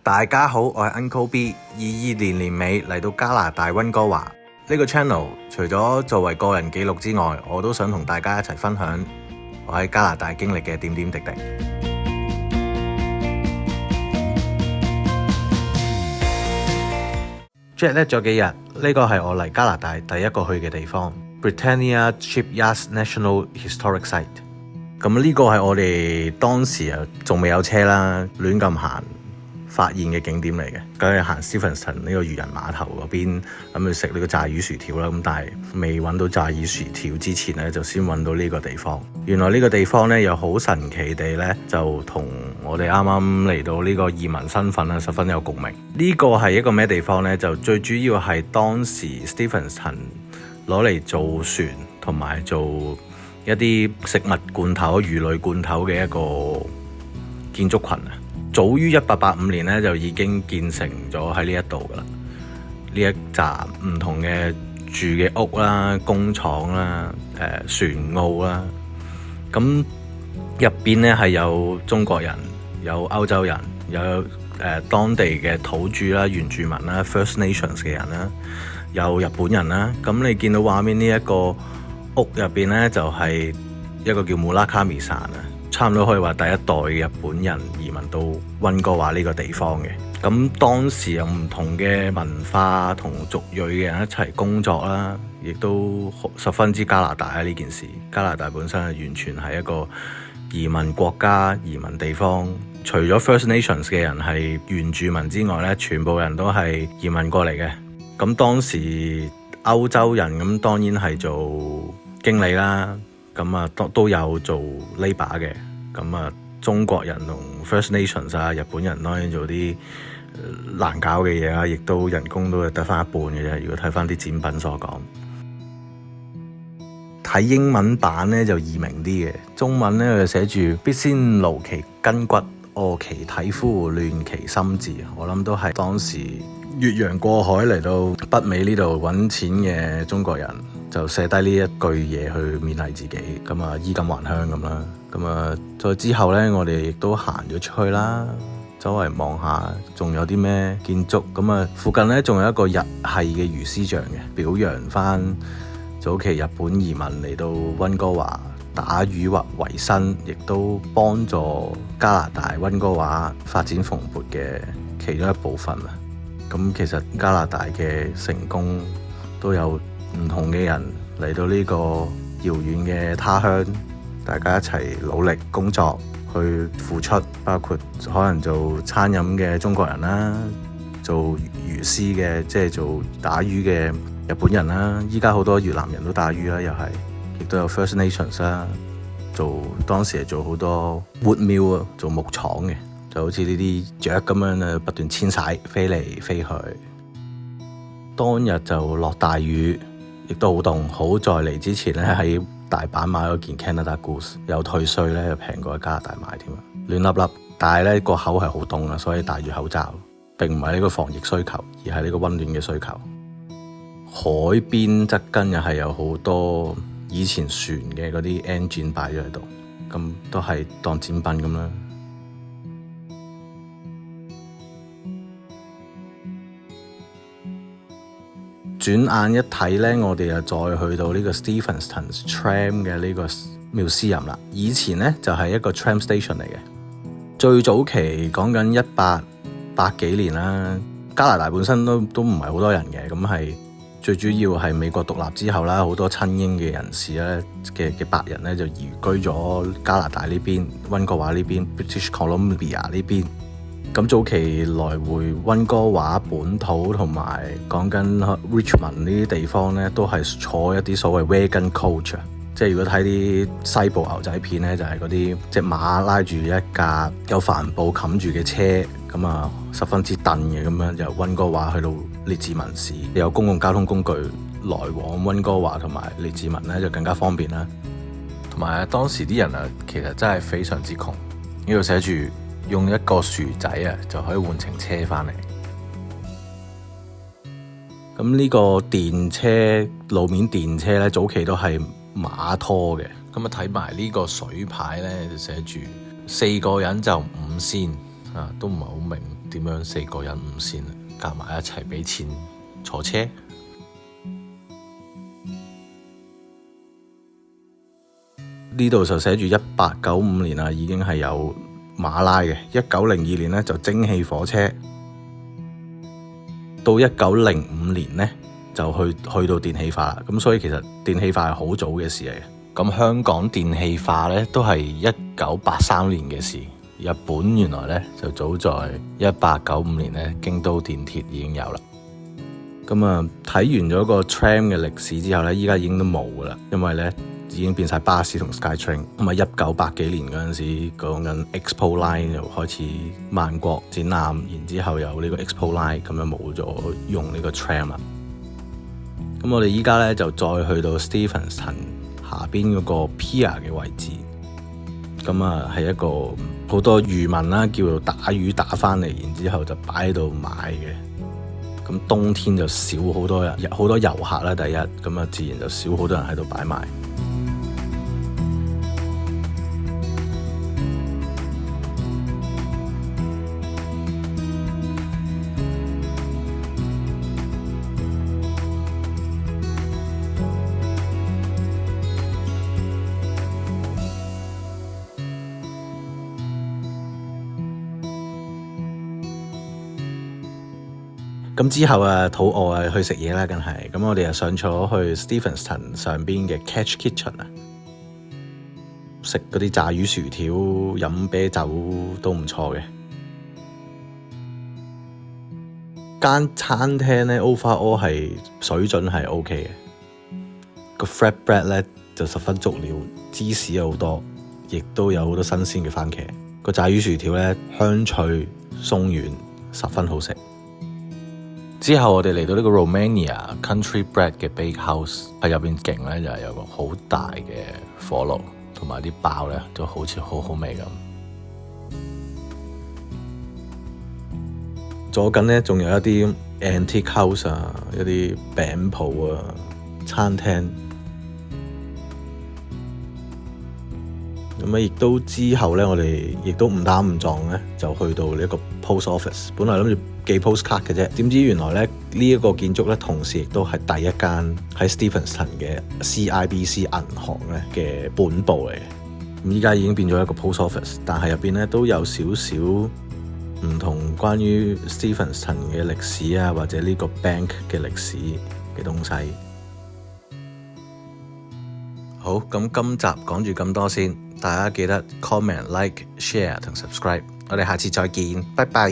大家好，我係 Uncle B。年尾嚟到加拿大溫哥華呢個 channel， 除咗作為個人記錄之外，我都想同大家一齊分享我喺加拿大經歷嘅點點滴滴。Jet lag咗幾日，呢個係我嚟加拿大第一個去嘅地方 Britannia Shipyard National Historic Site。咁呢個係我哋當時仲未有車啦，亂咁行發現嘅景點嚟嘅，梗係行 Stephenson 呢個漁人碼頭嗰邊，諗住食呢個炸魚薯條啦。咁但係未揾到炸魚薯條之前咧，就先揾到呢個地方。原來呢個地方咧又好神奇地咧，就同我哋啱啱嚟到呢個移民身份啊，十分有共鳴。呢個係一個咩地方咧？就最主要係當時 Stephenson 攞嚟做船同埋做一啲食物罐頭、魚類罐頭嘅一個建築群啊。早於1885年咧就已經建成咗喺呢一度噶啦，呢一紮唔同嘅住嘅屋啦、工廠啦、船澳啦，咁入邊咧係有中國人、有歐洲人、有當地嘅土著啦、原住民啦、First Nations 嘅人啦，有日本人啦。咁你見到畫面呢一個屋入邊咧，就係一個叫穆拉卡米山啊。差唔多可以話第一代嘅日本人移民到溫哥華呢個地方嘅。咁當時有唔同嘅文化同族裔嘅人一齊工作啦，亦都十分之加拿大啊！呢件事，加拿大本身係完全係一個移民國家、移民地方。除咗 First Nations 嘅人係原住民之外咧，全部人都係移民過嚟嘅。咁當時歐洲人咁當然係做經理啦。咁啊，都有做 labour 嘅。咁啊，中國人同 First Nations 啊，日本人當然做啲難搞嘅嘢啦，亦都人工都係得翻一半嘅啫。如果睇翻啲展品所講，睇英文版咧就易明啲嘅，中文咧就寫住必先勞其筋骨，餓其體膚，亂其心志。我諗都係當時越洋過海嚟到北美呢度揾錢嘅中國人，就寫低呢一句嘢去勉勵自己，咁啊衣錦還鄉咁啦。咁啊再之後呢，我哋亦都行咗出去啦，周圍望下仲有啲咩建築。咁啊附近呢，仲有一個日系嘅魚絲像嘅，表揚翻早期日本移民嚟到溫哥華打魚或維生，亦都幫助加拿大溫哥華發展蓬勃嘅其中一部分啊。咁其實加拿大嘅成功都有唔同嘅人嚟到呢個遙遠嘅他鄉，大家一齊努力工作去付出，包括可能做餐飲嘅中國人啦，做魚絲嘅即係做打魚嘅日本人啦，依家好多越南人都打魚啦，又係亦都有 First Nations 啦，當時係做好多 wood mill 啊，做木廠嘅，就好似呢啲雀咁樣啊，不斷遷徙飛嚟飛去。當日就落大雨，亦都好凍。好在嚟之前咧喺大阪買咗件 Canada Goose， 有退稅咧，又平過喺加拿大買添啊，暖粒粒。但係咧個口係好凍啊，所以戴住口罩，並唔係呢個防疫需求，而係呢個溫暖嘅需求。海邊側跟又係有好多以前船嘅嗰啲 engine 擺咗喺度，咁都係當展品咁啦。轉眼一睇呢，我哋又再去到呢個 Stephenson Tram 嘅呢個 museum 啦。以前呢，就係一個 tram station 嚟嘅，最早期講緊1800幾年啦。加拿大本身都唔係好多人嘅，咁係最主要係美國獨立之後啦，好多親英嘅人士咧嘅白人咧就移居咗加拿大呢邊，溫哥華呢邊 British Columbia 呢邊。咁早期來回溫哥華本土同埋講緊 Richmond 呢啲地方咧，都係坐一啲所謂 wagon coach， 即係如果睇啲西部牛仔片咧，就係嗰啲隻馬拉住一架有帆布冚住嘅車，咁啊十分之蹬嘅，咁樣由溫哥華去到列治文市，有公共交通工具來往溫哥華同埋列治文咧就更加方便啦。同埋當時啲人啊，其實真係非常之窮，呢度寫住用一個薯仔啊就可以換程車翻嚟。咁呢個電車路面電車咧，早期都係馬拖嘅。咁啊睇埋呢個水牌咧，就寫住4個人就5仙啊，都唔係好明點樣4個人5線夾埋一齊俾錢坐車。呢度就寫住1895年啊，已經係有馬拉嘅。1902年呢就蒸汽火車，到1905年呢就去到電氣化啦。咁所以其實電氣化係好早嘅事嚟嘅。咁香港電氣化呢都係1983年嘅事。日本原來呢就早在1895年呢京都電鐵已經有啦。咁啊睇完咗個 tram 嘅歷史之後呢，依家已經都冇噶啦，因為呢已經變晒巴士同 SkyTrain。咁啊1980幾年嗰陣時講緊 Expo Line 就開始萬國展覽，然之後有呢個 Expo Line， 咁樣冇咗用呢個 tram 啦。咁我哋依家呢就再去到 Stephenson 下邊嗰個 Pier 嘅位置。咁啊係一個好多漁民啦，叫做打魚打返嚟，然之後就擺喺度賣嘅。咁冬天就少好多人，好多遊客啦。第一，咁啊自然就少好多人喺度擺賣。咁之後啊，肚餓啊，去食嘢啦，梗係。咁我哋又上咗去 Stephenson 上邊嘅 Catch Kitchen 啊，食嗰啲炸魚薯條、飲啤酒都唔錯嘅。間餐廳咧 overall 係水準係 OK 嘅。個 flatbread 咧就十分足料，芝士有好多，亦都有好多新鮮嘅番茄。個炸魚薯條咧香脆鬆軟，十分好食。之後我哋嚟到呢個 Romania Country Bread 嘅 Bakehouse， 喺入邊勁咧就係有個好大嘅火爐，同埋啲包咧都好似好好味咁。左近咧仲有一啲 antique house 啊，一啲餅鋪啊，餐廳。咁啊，亦都之後咧，我哋亦都誤打誤撞咧，就去到呢一個 post office。本來諗住寄 postcard 嘅啫，點知原來咧呢一個建築咧，同時亦都係第一間喺 Stephenson 嘅 CIBC 銀行咧嘅本部嚟嘅。咁依家已經變咗一個 post office， 但係入邊咧都有少少唔同關於 Stephenson 嘅歷史啊，或者呢個 bank 嘅歷史嘅東西。好，咁今集講住咁多先，大家記得 comment、like、share 同 subscribe。我哋下次再見，拜拜。